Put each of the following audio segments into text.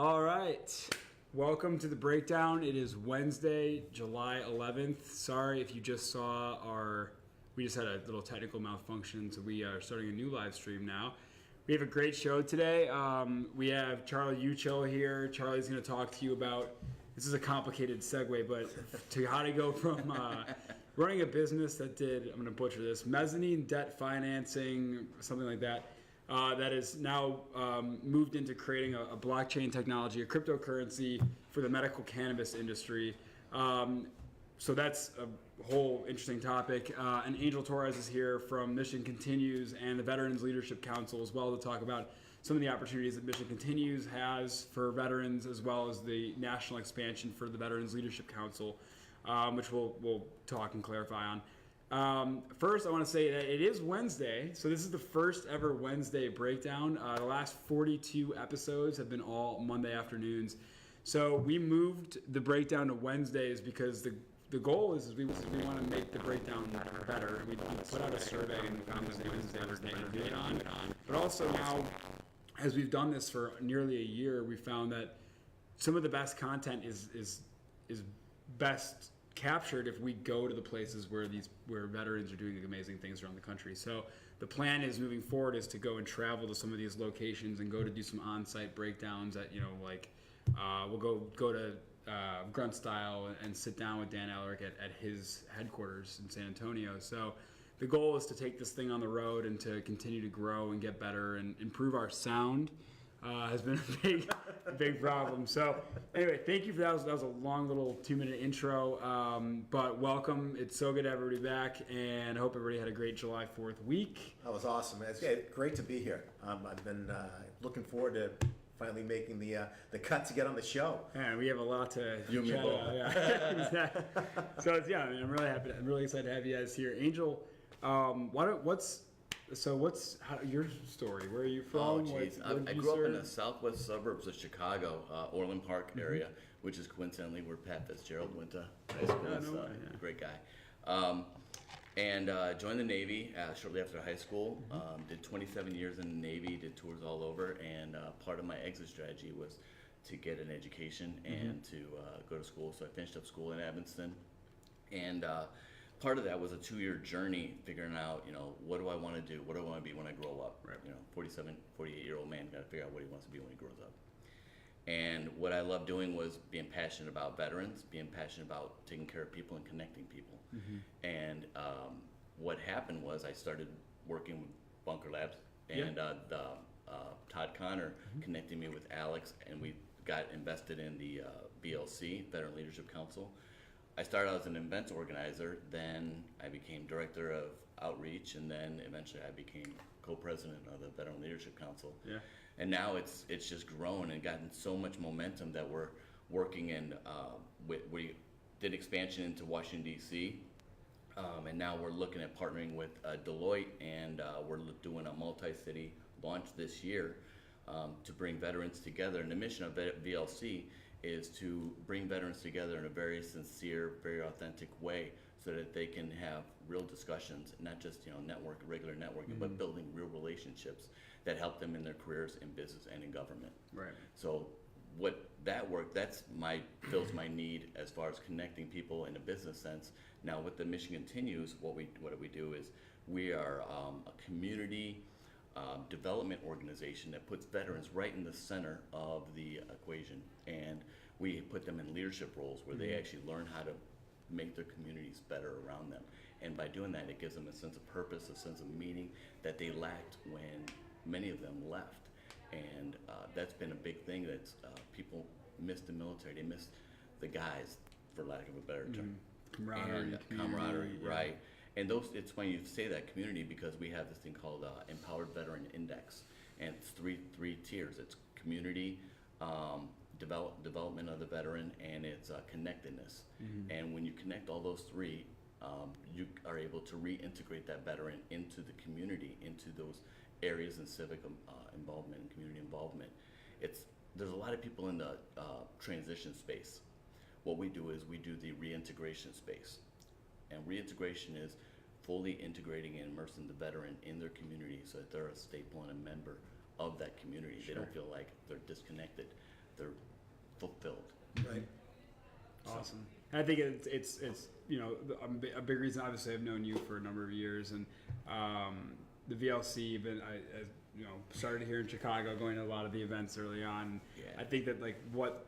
All right. Welcome to the breakdown. It is Wednesday, July 11th. Sorry if you just saw we just had a little technical malfunction, so we are starting a new live stream now. We have a great show today. We have Charlie Uchill here. Charlie's going to talk to you about, this is a complicated segue, but to how to go from running a business that did, I'm going to butcher this, mezzanine debt financing, something like that, that is now moved into creating a blockchain technology, a cryptocurrency for the medical cannabis industry. So that's a whole interesting topic. And Angel Torres is here from Mission Continues and the Veterans Leadership Council as well to talk about some of the opportunities that Mission Continues has for veterans, as well as the national expansion for the Veterans Leadership Council, which we'll talk and clarify on. First, I want to say that it is Wednesday, so this is the first ever Wednesday breakdown. The last 42 episodes have been all Monday afternoons. So we moved the breakdown to Wednesdays because the goal is we want to make the breakdown better. And we put out a survey and we found that Wednesday was the day to do it on. But also now, as we've done this for nearly a year, we found that some of the best content is best captured if we go to the places where veterans are doing amazing things around the country. So the plan is moving forward is to go and travel to some of these locations and go to do some on-site breakdowns at, we'll go to Grunt Style and sit down with Dan Ellerick at his headquarters in San Antonio. So the goal is to take this thing on the road and to continue to grow and get better and improve our sound. Has been a big problem. So anyway, thank you for that. That was a long little 2-minute intro, but welcome. It's so good to have everybody back, and I hope everybody had a great July 4th week. That was awesome. It's great to be here. I've been looking forward to finally making the cut to get on the show. And we have a lot to chat about. Yeah. Exactly. So I'm really happy. I'm really excited to have you guys here. Angel, what's your story? Where are you from? Oh, geez. I grew up in the southwest suburbs of Chicago, Orland Park area, which is coincidentally where Pat Fitzgerald went to high school. Great guy. And joined the Navy shortly after high school. Did 27 years in the Navy, did tours all over, and part of my exit strategy was to get an education and to go to school. So I finished up school in Evanston, and part of that was a 2-year journey figuring out, what do I want to do? What do I want to be when I grow up? Right. 48-year-old man got to figure out what he wants to be when he grows up. And what I loved doing was being passionate about veterans, being passionate about taking care of people and connecting people. And what happened was I started working with Bunker Labs, and Todd Connor connected me with Alex, and we got invested in the VLC, Veteran Leadership Council. I started out as an events organizer, then I became director of outreach, and then eventually I became co-president of the Veteran Leadership Council. Yeah. And now it's just grown and gotten so much momentum that we're working in, we did expansion into Washington, D.C., and now we're looking at partnering with Deloitte, and we're doing a multi-city launch this year to bring veterans together. And the mission of VLC is to bring veterans together in a very sincere, very authentic way so that they can have real discussions, not just regular networking, but building real relationships that help them in their careers in business and in government. Right. So fills my need as far as connecting people in a business sense. Now with the Mission Continues, what we do is we are a community development organization that puts veterans right in the center of the equation, and we put them in leadership roles where they actually learn how to make their communities better around them, and by doing that it gives them a sense of purpose, a sense of meaning that they lacked when many of them left. And that's been a big thing that people miss the military. They miss the guys, for lack of a better term. Camaraderie, right. And it's funny you say that, community, because we have this thing called Empowered Veteran Index, and it's three tiers. It's community, development of the veteran, and it's connectedness. And when you connect all those three, you are able to reintegrate that veteran into the community, into those areas in civic involvement and community involvement. There's a lot of people in the transition space. What we do is we do the reintegration space. And reintegration is fully integrating and immersing the veteran in their community so that they're a staple and a member of that community. Sure. They don't feel like they're disconnected. they're fulfilled. Right. Awesome. And I think it's a big reason. Obviously, I've known you for a number of years, and the VLC. I started here in Chicago, going to a lot of the events early on. Yeah. I think that what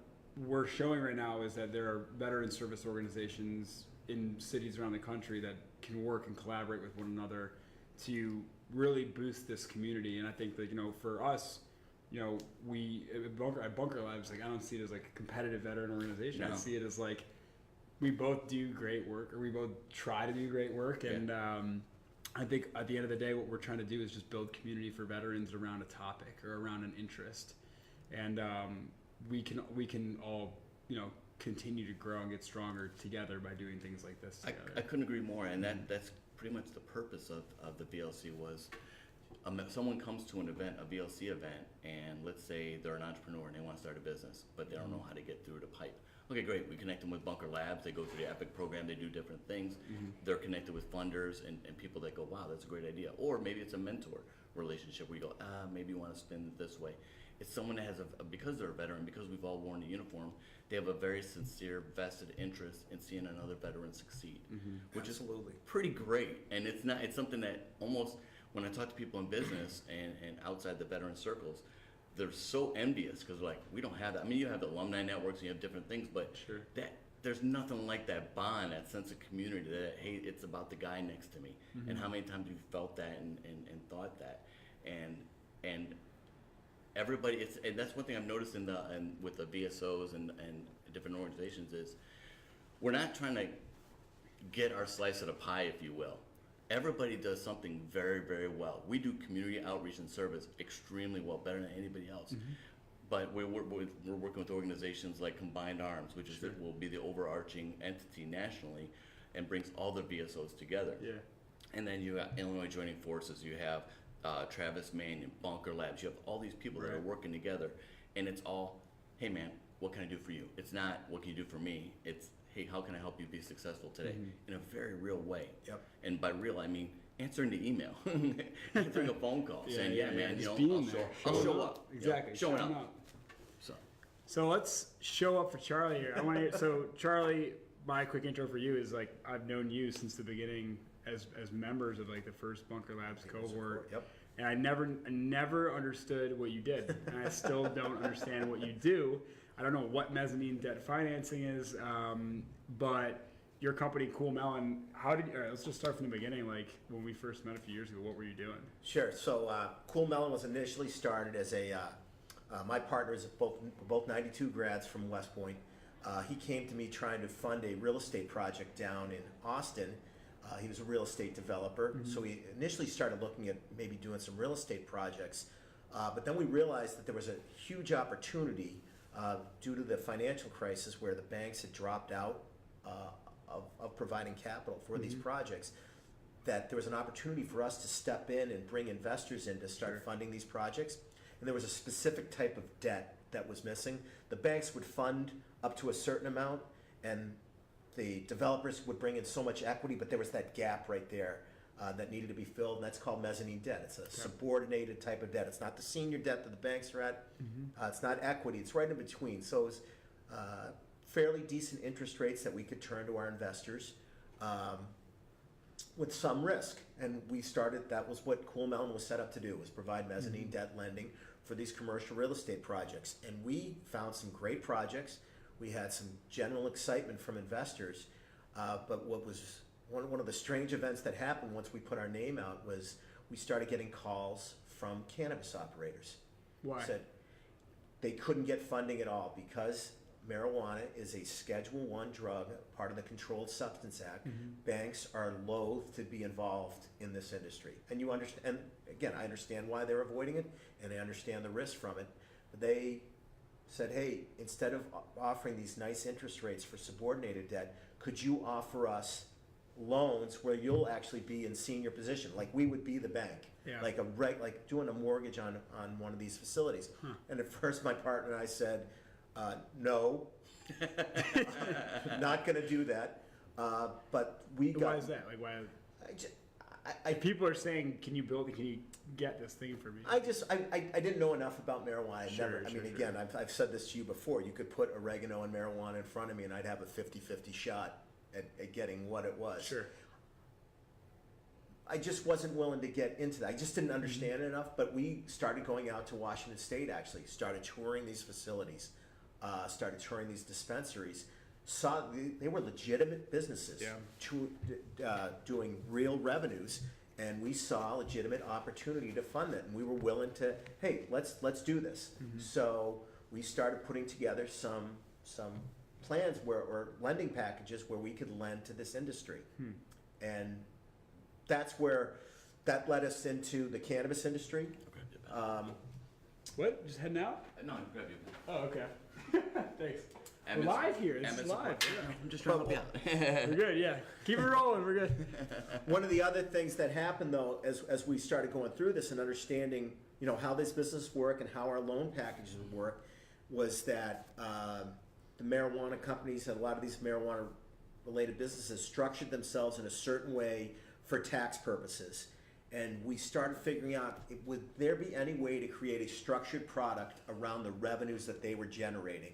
we're showing right now is that there are veteran service organizations in cities around the country that can work and collaborate with one another to really boost this community. And I think that for us, we at Bunker Labs, I don't see it as a competitive veteran organization. No. I see it as we both do great work, or we both try to do great work. And I think at the end of the day, what we're trying to do is just build community for veterans around a topic or around an interest. And we can all continue to grow and get stronger together by doing things like this together. I couldn't agree more, and that's pretty much the purpose of the VLC was someone comes to an event, a VLC event, and let's say they're an entrepreneur and they want to start a business, but they don't know how to get through the pipe. Okay, great. We connect them with Bunker Labs. They go through the EPIC program. They do different things. They're connected with funders and people that go, wow, that's a great idea. Or maybe it's a mentor relationship where you go, maybe you want to spin it this way. It's someone that has because they're a veteran, because we've all worn the uniform, they have a very sincere, vested interest in seeing another veteran succeed, which Absolutely. is pretty great. And it's something that almost, when I talk to people in business and outside the veteran circles, they're so envious because we don't have that. I mean, you have the alumni networks and you have different things, but Sure. There's nothing like that bond, that sense of community that, hey, it's about the guy next to me. And how many times you've felt that and thought that. And everybody, and that's one thing I've noticed with the VSOs and different organizations is we're not trying to get our slice of the pie, if you will. Everybody does something very, very well. We do community outreach and service extremely well, better than anybody else. But we're working with organizations like Combined Arms, which will be the overarching entity nationally and brings all the VSOs together. Yeah. And then you have Illinois Joining Forces, you have Travis Main, Bunker Labs, you have all these people that are working together. And it's all, hey man, what can I do for you? It's not, what can you do for me? It's, hey, how can I help you be successful today? In a very real way. Yep. And by real, I mean answering the email, answering a phone call, saying, man, just I'll being there. I'll show up. Exactly. Showing Showing up. So let's show up for Charlie here. I want to. So Charlie, my quick intro for you is I've known you since the beginning as members of the first Bunker Labs cohort. Yep. And I never understood what you did, and I still don't understand what you do. I don't know what mezzanine debt financing is, but your company, CoolMellon, all right, let's just start from the beginning. When we first met a few years ago, what were you doing? Sure. So CoolMellon was initially started as my partner is both 92 grads from West Point. He came to me trying to fund a real estate project down in Austin. He was a real estate developer, so we initially started looking at maybe doing some real estate projects, but then we realized that there was a huge opportunity due to the financial crisis where the banks had dropped out of providing capital for these projects, that there was an opportunity for us to step in and bring investors in to start funding these projects. And there was a specific type of debt that was missing. The banks would fund up to a certain amount, and the developers would bring in so much equity, but there was that gap right there that needed to be filled, and that's called mezzanine debt. It's a subordinated type of debt. It's not the senior debt that the banks are at. It's not equity. It's right in between. So it was fairly decent interest rates that we could turn to our investors with some risk. And we started, that was what CoolMellon was set up to do, was provide mezzanine debt lending for these commercial real estate projects. And we found some great projects. We had some general excitement from investors, but what was one of the strange events that happened once we put our name out was we started getting calls from cannabis operators. Why? Said they couldn't get funding at all because marijuana is a Schedule I drug, part of the Controlled Substance Act. Banks are loath to be involved in this industry. And you understand, and again, I understand why they're avoiding it, and I understand the risk from it. But they said, hey, instead of offering these nice interest rates for subordinated debt, could you offer us loans where you'll actually be in senior position, like we would be the bank, like doing a mortgage on one of these facilities. And at first my partner and I said, no, not going to do that. But we got. Why is that? Why? If people are saying, "Can you build it? Can you get this thing for me?" I didn't know enough about marijuana. Sure. Again, I've said this to you before. You could put oregano and marijuana in front of me, and I'd have a 50-50 shot at getting what it was. Sure. I just wasn't willing to get into that. I just didn't understand it enough. But we started going out to Washington State. Actually, started touring these facilities, started touring these dispensaries. Saw they were legitimate businesses, doing real revenues, and we saw a legitimate opportunity to fund it, and we were willing to, hey, let's do this. So we started putting together some plans or lending packages where we could lend to this industry, and that's where that led us into the cannabis industry. What? Just heading out? No, grab you. Oh, okay. Thanks. We're live here. It's live. I'm just trying to help you out. We're good. Yeah. Keep it rolling. We're good. One of the other things that happened, though, as we started going through this and understanding, how this business work and how our loan packages would work, was that the marijuana companies and a lot of these marijuana-related businesses structured themselves in a certain way for tax purposes. And we started figuring out, would there be any way to create a structured product around the revenues that they were generating,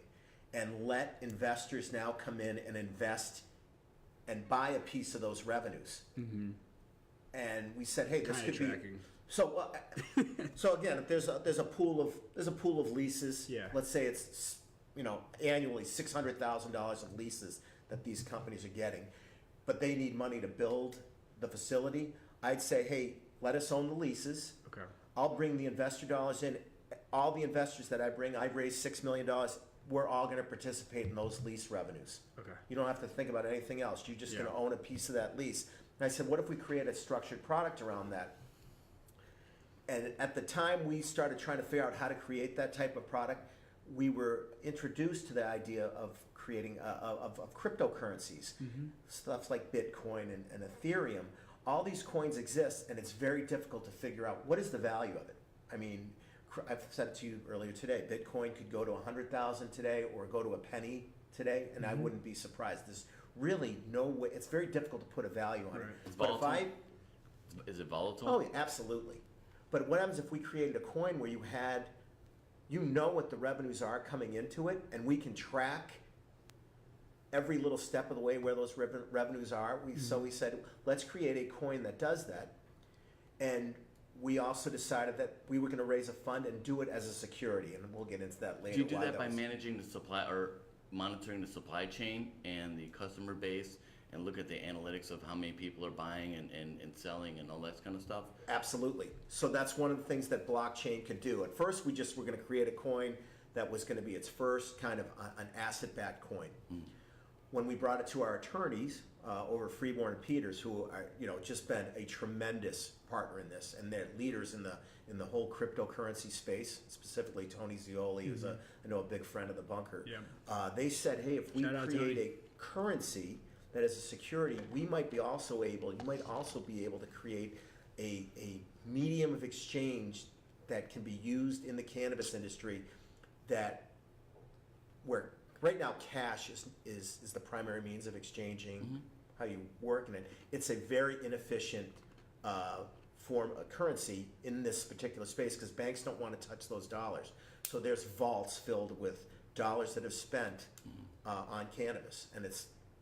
and let investors now come in and invest and buy a piece of those revenues. And we said, hey, this could be. So again, if there's a pool of leases. Yeah. Let's say it's annually $600,000 of leases that these companies are getting, but they need money to build the facility. I'd say, hey, let us own the leases. Okay. I'll bring the investor dollars in. All the investors that I bring, I've raised $6 million. We're all going to participate in those lease revenues. Okay. You don't have to think about anything else. You're just going to Yeah. own a piece of that lease. And I said, what if we create a structured product around that? And at the time we started trying to figure out how to create that type of product, we were introduced to the idea of creating of cryptocurrencies, stuff like Bitcoin and Ethereum. All these coins exist, and it's very difficult to figure out what is the value of it. I mean, I've said it to you earlier today, Bitcoin could go to 100,000 today or go to a penny today, and I wouldn't be surprised. There's really no way. It's very difficult to put a value on it. It's But if volatile? Is it volatile? Oh, yeah, absolutely. But what happens if we created a coin where you know what the revenues are coming into it, and we can track every little step of the way where those revenues are. So we said, let's create a coin that does that. And we also decided that we were going to raise a fund and do it as a security, and we'll get into that later. Do you do why that by was- managing the supply or monitoring the supply chain and the customer base, and look at the analytics of how many people are buying and selling and all that kind of stuff? Absolutely. So that's one of the things that blockchain could do. At first, we just were going to create a coin that was going to be its first kind of an asset-backed coin. When we brought it to our attorneys over Freeborn and Peters, who are just been a tremendous partner in this, and they're leaders in the whole cryptocurrency space, specifically Tony Zioli, who's I know a big friend of the bunker. Yeah. They said, hey, if we Shout out, create Tony. a currency that is a security, you might also be able to create a medium of exchange that can be used in the cannabis industry where right now cash is the primary means of exchanging how you work in it. It's a very inefficient form of currency in this particular space because banks don't want to touch those dollars. So there's vaults filled with dollars that have spent on cannabis, and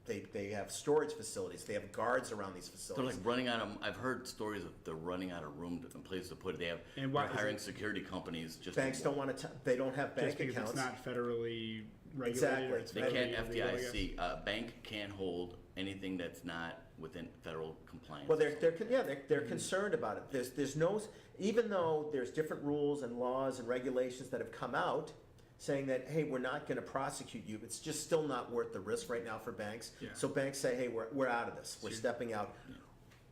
they have storage facilities. They have guards around these They're facilities. like running out of. I've heard stories of they're running out of room and place to put it. They have. And why they're is hiring it- security companies just. Banks don't want to. They don't have bank Just because accounts. it's not federally regulated. Exactly. Or it's They federally can't illegal, I guess. FDIC. A bank can't hold anything that's not within federal compliance. Well, they're concerned about it. There's no, even though there's different rules and laws and regulations that have come out saying that, hey, we're not going to prosecute you. It's just still not worth the risk right now for banks. Yeah. So banks say, hey, we're out of this. We're stepping out.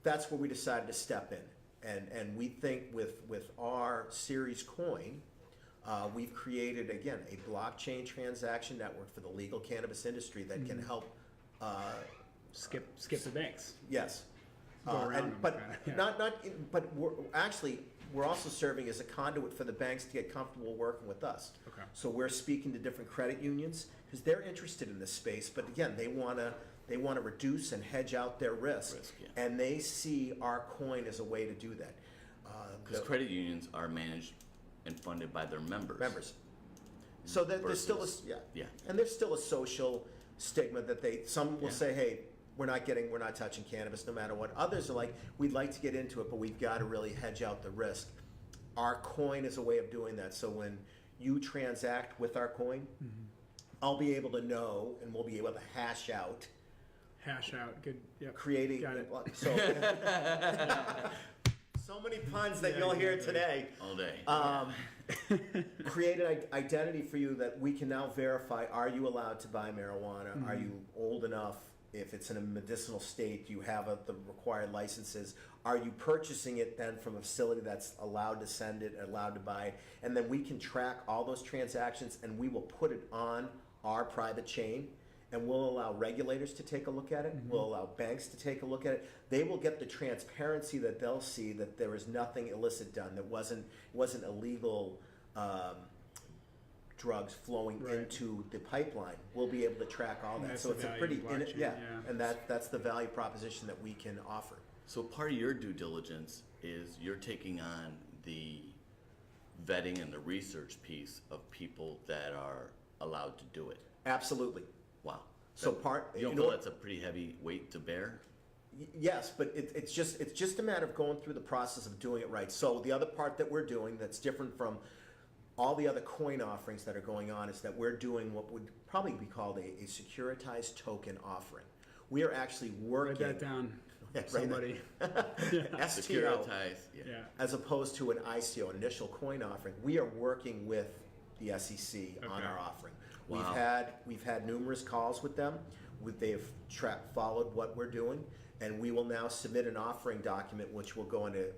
That's where we decided to step in, and we think with our series coin, we've created again a blockchain transaction network for the legal cannabis industry that can help. Skip the banks. Yes. Go around them, But kinda, yeah. but we're also serving as a conduit for the banks to get comfortable working with us. Okay. So we're speaking to different credit unions because they're interested in this space, but again, they want They want to reduce and hedge out their risk, Yeah. and they see our coin as a way to do that. Because credit unions are managed and funded by their members. So that there's still a, Versus- yeah. and there's still a social stigma that some will Yeah. say, hey, we're not touching cannabis no matter what. Others are like, we'd like to get into it, but we've got to really hedge out the risk. Our coin is a way of doing that. So when you transact with our coin, I'll be able to know, and we'll be able to hash out, Good. Yep. creating. Got it. So, so many puns that you'll hear today. All day. Create an identity for you that we can now verify. Are you allowed to buy marijuana? Are you old enough? If it's in a medicinal state, do you have the required licenses? Are you purchasing it then from a facility that's allowed to send it, allowed to buy it? And then we can track all those transactions, and we will put it on our private chain, and we'll allow regulators to take a look at it. We'll allow banks to take a look at it. They will get the transparency that they'll see that there was nothing illicit done, that wasn't illegal drugs flowing Right. into the pipeline. We'll be able to track all that. That's So the it's a value pretty, of blockchain, yeah. and that's the value proposition that we can offer. So part of your due diligence is you're taking on the vetting and the research piece of people that are allowed to do it. Absolutely. Wow. So You don't feel that's a pretty heavy weight to bear? Yes, but it's just a matter of going through the process of doing it right. So the other part that we're doing that's different from all the other coin offerings that are going on is that we're doing what would probably be called a securitized token offering. We are actually working. Write that down. Right. Somebody. STO, Securitized, yeah. Yeah. as opposed to an ICO, an initial coin offering. We are working with the SEC on Okay. our offering. Wow. We've had numerous calls with them. They've followed what we're doing, and we will now submit an offering document which will go into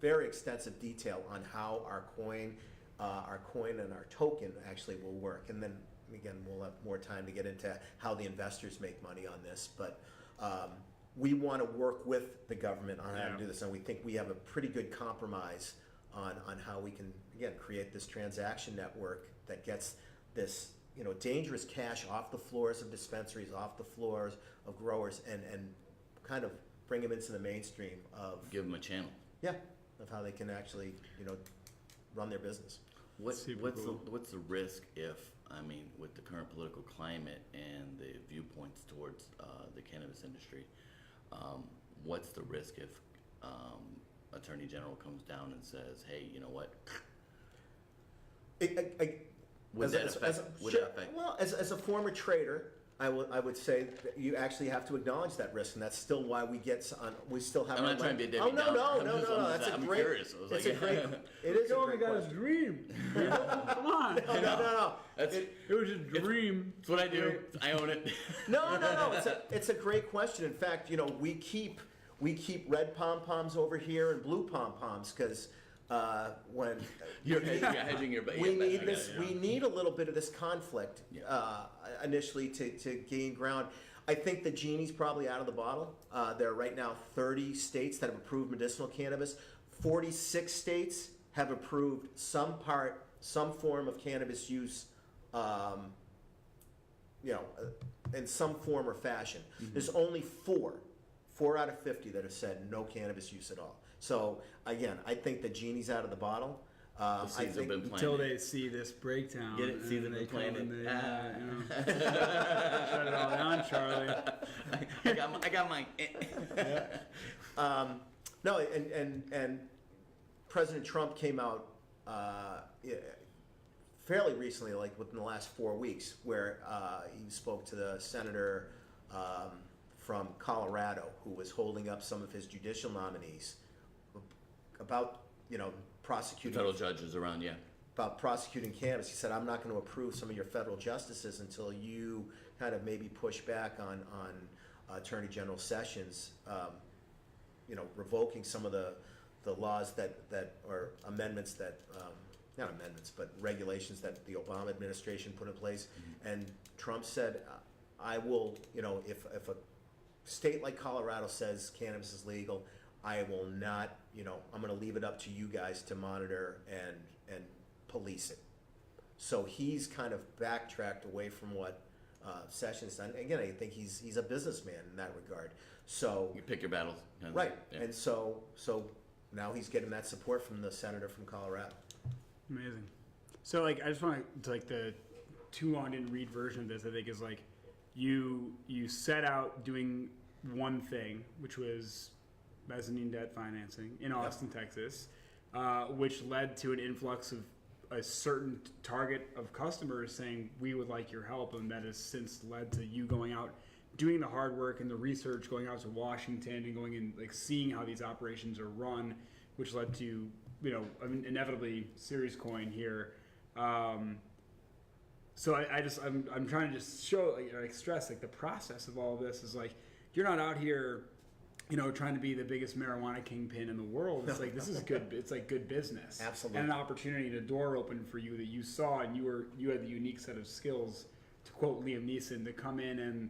very extensive detail on how our coin and our token actually will work. And then again, we'll have more time to get into how the investors make money on this, but. We want to work with the government on how to do this, and we think we have a pretty good compromise on how we can, again, create this transaction network that gets this, dangerous cash off the floors of dispensaries, off the floors of growers, and kind of bring them into the mainstream of, Give them a channel. of how they can actually, run their business. Super cool. What's the risk if, with the current political climate and the viewpoints towards the cannabis industry, what's the risk if Attorney General comes down and says, hey, you know what? Would that affect? Well, as a former trader, I would say that you actually have to acknowledge that risk, and that's still why we still have. I'm not trying to be a Oh Debbie no, Downer. no. That's a I'm great. curious. I was It's like, a great. It is a Only great got his question. dream. Come on. No. That's It was a dream. what I do. I own it. No. It's a great question. In fact, we keep red pom poms over here and blue pom poms because when You're hedging your bet. we Yeah, need I this. got it, We need a little bit of this conflict initially to gain ground. I think the genie's probably out of the bottle. There are right now 30 states that have approved medicinal cannabis. 46 states have approved some form of cannabis use, in some form or fashion. There's only four out of 50 that have said no cannabis use at all. So again, I think the genie's out of the bottle. The seeds have been planted. Until they see this breakdown. Get it? and See then them they come planted. and shut it all down, Charlie. I got mine. No, and President Trump came out fairly recently, like within the last 4 weeks, where he spoke to the senator from Colorado who was holding up some of his judicial nominees about, prosecuting Federal judges around, yeah. about prosecuting cannabis. He said, I'm not going to approve some of your federal justices until you kind of maybe push back on Attorney General Sessions, revoking some of the laws that or amendments that, not amendments, but regulations that the Obama administration put in place. And Trump said, I will, if a state like Colorado says cannabis is legal, I will not, I'm going to leave it up to you guys to monitor and police it. So he's kind of backtracked away from what sessions. And again, I think he's a businessman in that regard. So You pick your battles. right, Yeah. and so now he's getting that support from the senator from Colorado. Amazing. So like, I just want to like the too long didn't read version of this. I think is like you set out doing one thing, which was mezzanine debt financing in Austin, Texas, which led to an influx of a certain target of customers saying we would like your help, and that has since led to you going out, doing the hard work and the research, going out to Washington and going and like seeing how these operations are run, which led to inevitably Series Coin here. So I'm trying to just show like stress like the process of all of this is like you're not out here, trying to be the biggest marijuana kingpin in the world. It's like this is good. It's like good business, Absolutely, and an opportunity, and a door open for you that you saw, and you had the unique set of skills, to quote Liam Neeson, to come in and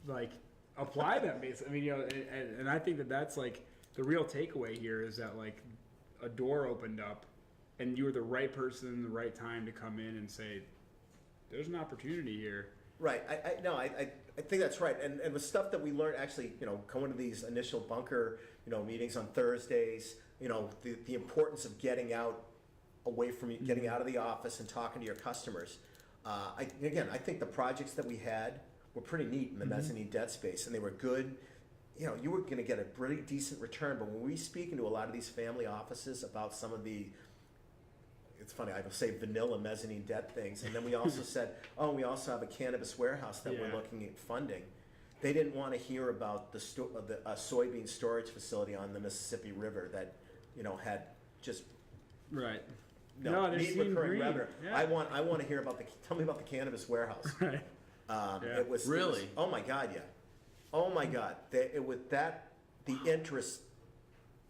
like apply them. Basically, and I think that's like the real takeaway here is that like a door opened up, and you were the right person in the right time to come in and say, "There's an opportunity here." Right. I think that's right. And the stuff that we learned actually, going to these initial bunker, meetings on Thursdays, the importance of getting out away from getting out of the office and talking to your customers. I think the projects that we had were pretty neat in the mezzanine debt space, and they were good. You were going to get a pretty decent return. But when we speak into a lot of these family offices about some of the, it's funny, I would say vanilla mezzanine debt things. And then we also said, we also have a cannabis warehouse that we're looking at funding. They didn't want to hear about the soybean storage facility on the Mississippi River that, had just right. neat recurring green. revenue. Yeah. I want to hear about tell me about the cannabis warehouse. Right. It was Really? oh my God, yeah. Oh my God. The interest,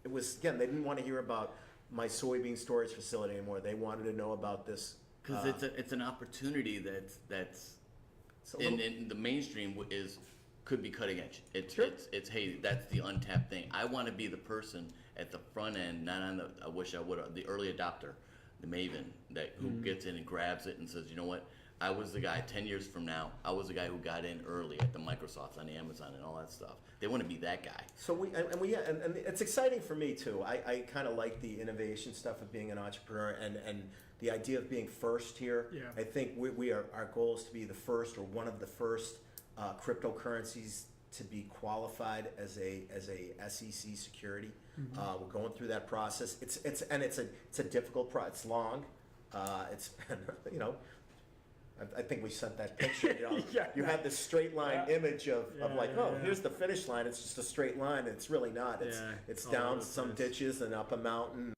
it was, again, they didn't want to hear about my soybean storage facility anymore. They wanted to know about this. Because it's an opportunity that's in the mainstream could be cutting edge. It's hey, that's the untapped thing. I want to be the person at the front end, not on the. I wish I would have the early adopter, the maven who gets in and grabs it and says, you know what, I was the guy 10 years from now. I was the guy who got in early at the Microsofts on Amazon and all that stuff. They want to be that guy. So and it's exciting for me too. I kind of like the innovation stuff of being an entrepreneur and the idea of being first here. Yeah. I think our goal is to be the first or one of the first cryptocurrencies to be qualified as a SEC security. We're going through that process. It's a difficult process. It's long. It's been I think we sent that picture. You have this straight line image of here's the finish line. It's just a straight line. And it's really not. It's down some ditches and up a mountain.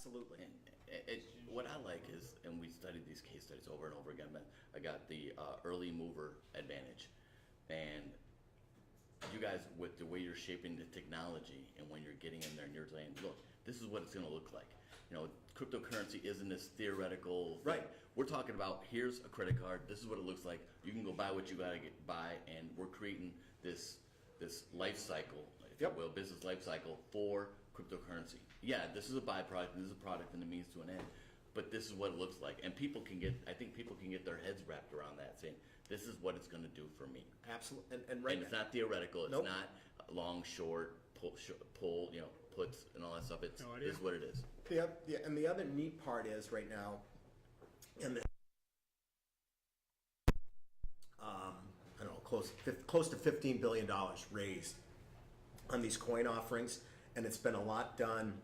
Absolutely. And what I like is, and we studied these case studies over and over again, but I got the early mover advantage. And you guys, with the way you're shaping the technology and when you're getting in there and you're saying, look, this is what it's going to look like. Cryptocurrency isn't this theoretical thing. Right. We're talking about, here's a credit card. This is what it looks like. You can go buy what you got to buy, and we're creating this life cycle, if you will, business life cycle for cryptocurrency. Yeah, this is a byproduct, and this is a product and a means to an end, but this is what it looks like. And I think people can get their heads wrapped around that, saying, this is what it's going to do for me. Absolutely. And it's not theoretical. It's not long, short, pull, puts and all that stuff. It is what it is. And the other neat part is right now, and I don't know, close to $15 billion raised on these coin offerings, and it's been a lot done.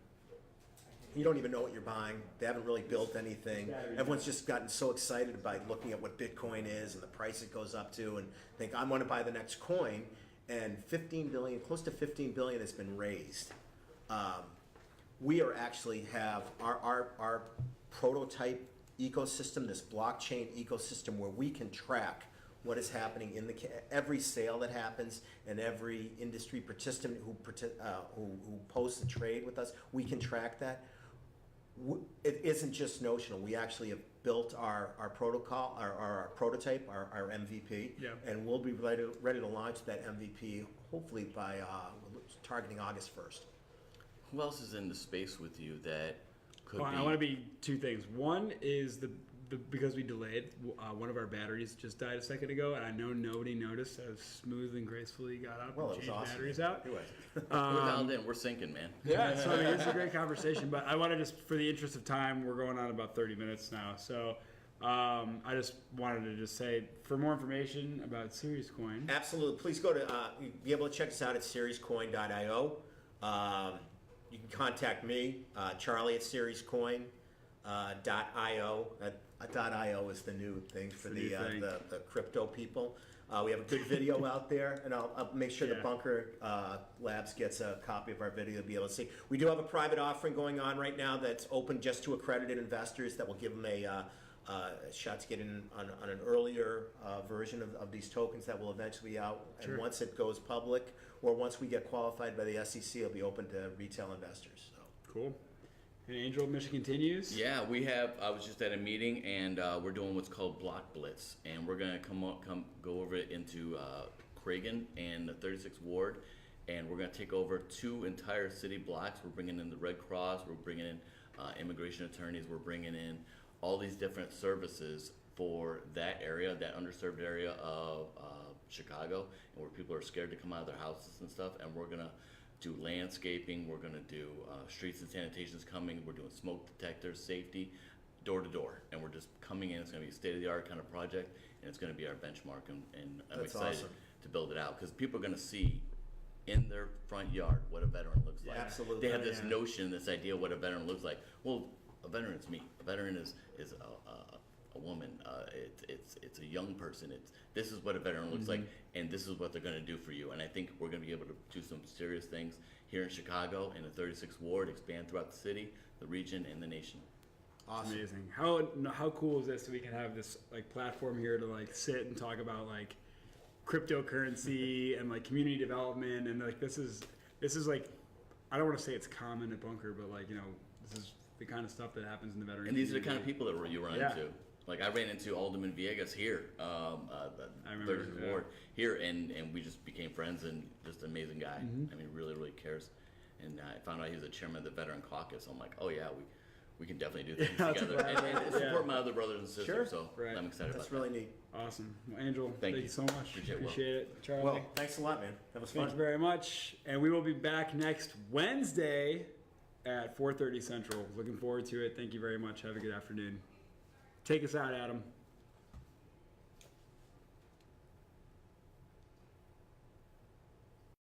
You don't even know what you're buying. They haven't really built anything. Everyone's just gotten so excited by looking at what Bitcoin is and the price it goes up to, and think, I want to buy the next coin. And close to 15 billion has been raised. We have our prototype ecosystem, this blockchain ecosystem, where we can track what is happening in every sale that happens and every industry participant who posts a trade with us. We can track that. It isn't just notional. We actually have built our protocol, our prototype, our MVP, and we'll be ready to launch that MVP hopefully by targeting August 1st. Who else is in the space with you that could Well, be? I want to be two things. One is because we delayed, one of our batteries just died a second ago, and I know nobody noticed how smooth and gracefully got up and changed batteries out. We're dialed in. We're sinking, man. Yeah, so I mean, it's a great conversation, but I want to just, for the interest of time, we're going on about 30 minutes now, so I just wanted to just say, for more information about SeriesCoin. Absolutely. Please go to, you'll be able to check us out at seriescoin.io. You can contact me, Charlie at seriescoin.io. .io is the new thing for the crypto people. We have a good video out there, and I'll make sure the Bunker Labs gets a copy of our video to be able to see. We do have a private offering going on right now that's open just to accredited investors that will give them a shot to get in on an earlier version of these tokens that will eventually be out. And once it goes public, or once we get qualified by the SEC, it'll be open to retail investors. So. Cool. And Angel, mission continues? Yeah, I was just at a meeting, and we're doing what's called Block Blitz, and we're gonna go over it into Cragen and the 36th Ward, and we're gonna take over 2 entire city blocks. We're bringing in the Red Cross, we're bringing in immigration attorneys, we're bringing in all these different services for that area, that underserved area of Chicago, and where people are scared to come out of their houses and stuff, and we're gonna do landscaping, we're going to do streets and sanitation's coming, we're doing smoke detectors, safety, door to door, and we're just coming in. It's going to be a state-of-the-art kind of project, and it's going to be our benchmark, and I'm excited to build it out, because people are going to see in their front yard what a veteran looks like. Absolutely. They have this notion, this idea of what a veteran looks like. Well, a veteran is me. A veteran is a woman. It's a young person. This is what a veteran looks like, and this is what they're going to do for you. And I think we're going to be able to do some serious things here in Chicago, in the 36th Ward, expand throughout the city, the region, and the nation. Awesome. Amazing. How cool is this that we can have this like platform here to like sit and talk about like cryptocurrency and like community development, and like this is like, I don't want to say it's common at Bunker, but like, you know, this is the kind of stuff that happens in the veteran And these are the community. kind of people that you run into. Like I ran into Alderman Villegas here, I remember, 36th Ward here, and we just became friends, and just an amazing guy. I mean, really cares. And I found out he was the chairman of the Veteran Caucus. I'm like, oh yeah, we can definitely do things together and support my other brothers and sisters. So I'm excited about that. That's really neat. Awesome. Well, Angel, thank you so much. Appreciate it. Charlie. Well, thanks a lot, man. That was fun. Thank you very much. And we will be back next Wednesday at 4:30 Central. Looking forward to it. Thank you very much. Have a good afternoon. Take us out, Adam.